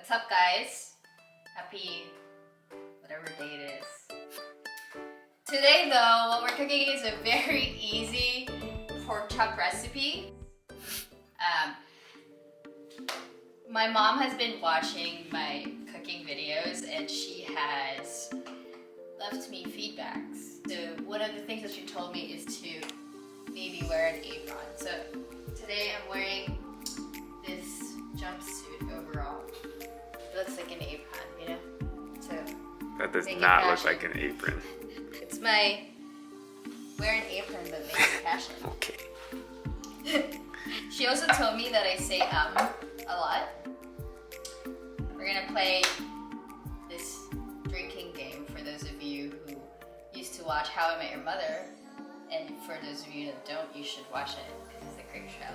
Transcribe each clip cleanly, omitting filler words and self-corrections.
What's up, guys? Happy whatever day it is. Today though, what we're cooking is a very easy pork chop recipe. My mom has been watching my cooking videos and she has left me feedbacks. So one of the things that she told me is to maybe wear an apron. So today I'm wearing this jumpsuit overall. It looks like an apron, you know? So that does not look like an apron. It's my wear an apron but make it fashion. Okay. She also told me that I say a lot. We're gonna play this drinking game for those of you who used to watch How I Met Your Mother, and for those of you that don't, you should watch it because it's a great show.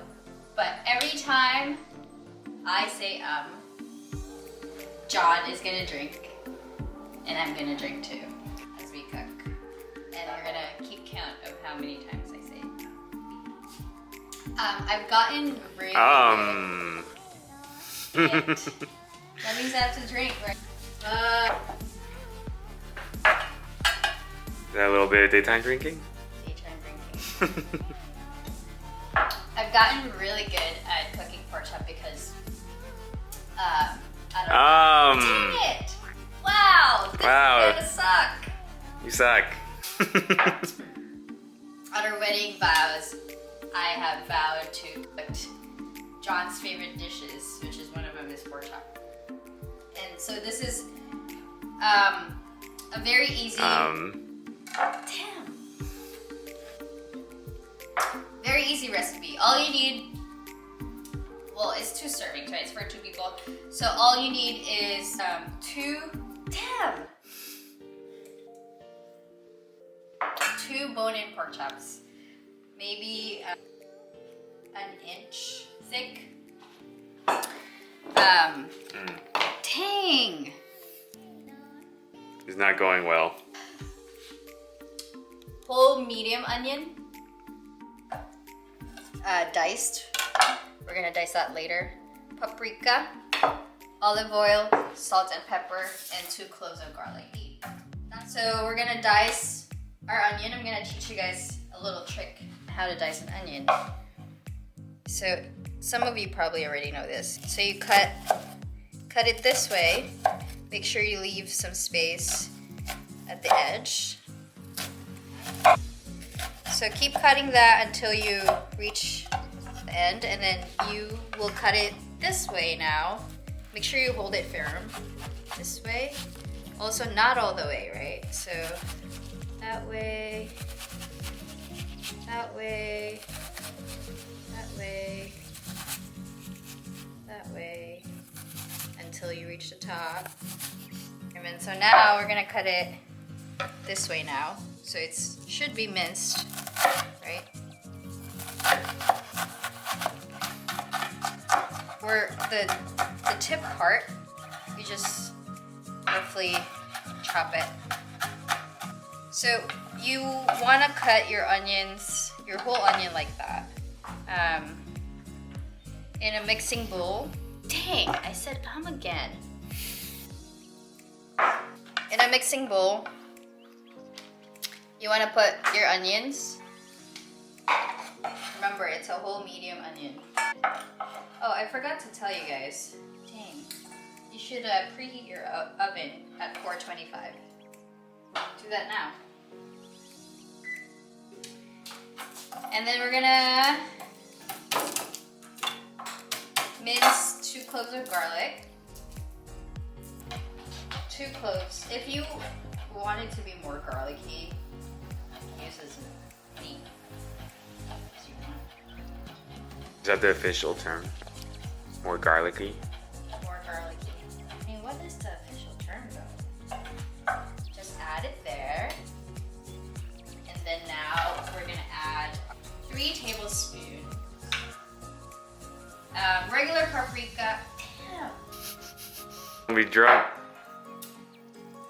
But every time I say John is gonna drink, and I'm gonna drink too as we cook. And we're gonna keep count of how many times I say I've gotten really good. That means I have to drink, right? Is that a little bit of daytime drinking? Daytime drinking. I've gotten really good at cooking pork chop because I don't know. Dang it! Wow! This is gonna suck! You suck. At our wedding vows, I have vowed to cook John's favorite dishes, which is one of them is pork chop. And so this is a very easy very easy recipe. All you need, well, it's 2 servings, right? It's for 2 people. So all you need is 2 bone-in pork chops, maybe an inch thick. Dang! It's not going well. Whole medium onion, diced. We're gonna dice that later. Paprika, olive oil, salt and pepper, and 2 cloves of garlic. So we're gonna dice our onion. I'm gonna teach you guys a little trick how to dice an onion. So some of you probably already know this. So you cut it this way. Make sure you leave some space at the edge. So keep cutting that until you reach the end, and then you will cut it this way now. Make sure you hold it firm. This way. Also not all the way, right? So that way, that way, that way, that way, until you reach the top. And then so now we're gonna cut it this way now. So it should be minced, right? Where the tip part, you just roughly chop it. So you want to cut your onions, your whole onion like that, in a mixing bowl. Dang, I said again. In a mixing bowl, you want to put your onions. Remember, it's a whole medium onion. Oh, I forgot to tell you guys. Dang. You should preheat your oven at 425. Do that now. And then we're gonna mince 2 cloves of garlic. 2 cloves. If you want it to be more garlicky, use as many as you want. Is that the official term? More garlicky? More garlicky. I mean, what is the official term though? Just add it there. And then now we're gonna add 3 tablespoons. Regular paprika. Damn. I'll be drunk.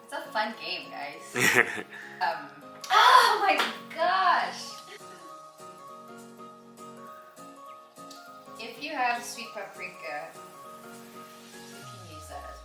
It's a fun game, guys. Oh my gosh! If you have sweet paprika, you can use that as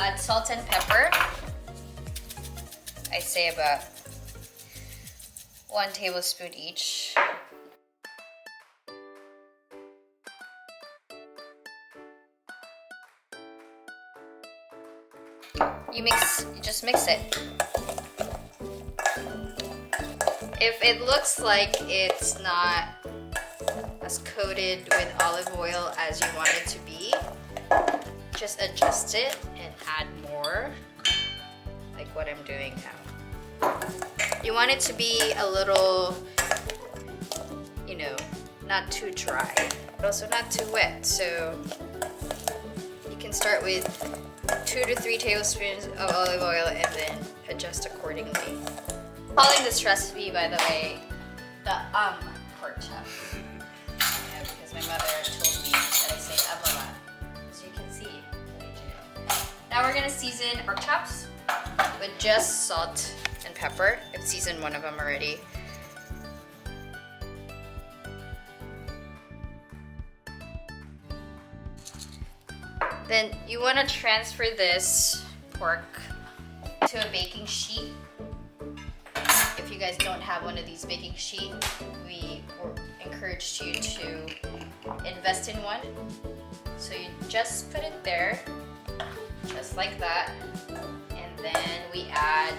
add salt and pepper. I say about 1 tablespoon each. You just mix it. If it looks like it's not as coated with olive oil as you want it to be, just adjust it and add more, like what I'm doing now. You want it to be a little, you know, not too dry, but also not too wet. So you can start with 2 to 3 tablespoons of olive oil and then adjust accordingly. Calling this recipe, by the way, the pork chop. Yeah, because my mother told me that I say a lot. So you can see what I do. Now we're gonna season pork chops with just salt and pepper. I've seasoned one of them already. Then you want to transfer this pork to a baking sheet. If you guys don't have one of these baking sheets, we encourage you to invest in one. So you just put it there, just like that. And then we add,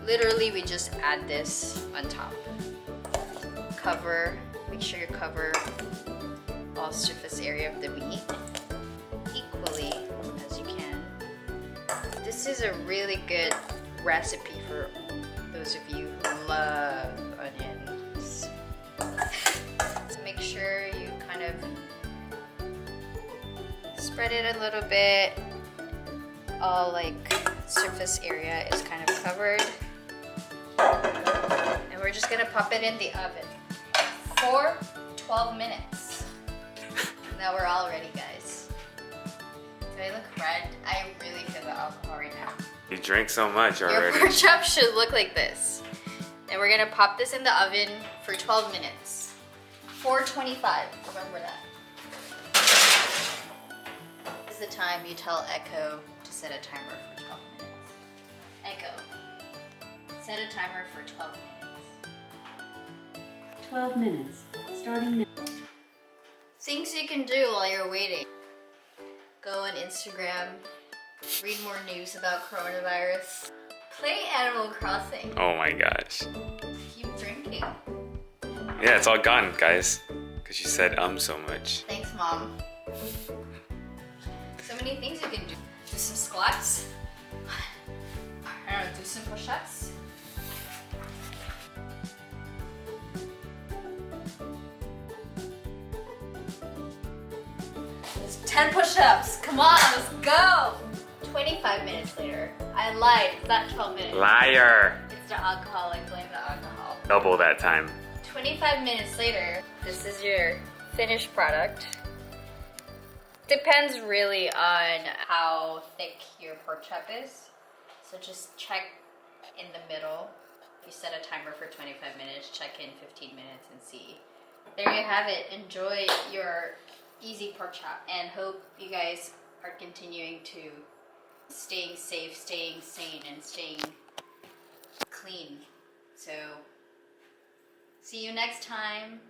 literally we just add this on top. Cover, make sure you cover all surface area of the meat equally as you can. This is a really good recipe for those of you who love onions. So make sure you kind of spread it a little bit. All like surface area is kind of covered. And we're just gonna pop it in the oven for 12 minutes. Now we're all ready, guys. Do I look red? I really feel the alcohol right now. You drink so much already. Your pork chop should look like this. And we're gonna pop this in the oven for 12 minutes. 425, remember that. This is the time you tell Echo to set a timer for 12 minutes. Echo, set a timer for 12 minutes. 12 minutes, starting now. Things you can do while you're waiting. Go on Instagram, read more news about coronavirus, play Animal Crossing, Oh my gosh. keep drinking. Yeah, it's all gone, guys. Because you said so much. Thanks, Mom. So many things you can do. Do some squats. I don't know, do some push-ups. There's 10 push-ups. Come on, let's go. 25 minutes later. I lied. It's not 12 minutes. Liar! It's the alcohol. I blame the alcohol. Double that time. 25 minutes later, this is your finished product. Depends really on how thick your pork chop is. So just check in the middle. If you set a timer for 25 minutes, check in 15 minutes and see. There you have it. Enjoy your easy pork chop and hope you guys are continuing to staying safe, staying sane, and staying clean. So see you next time.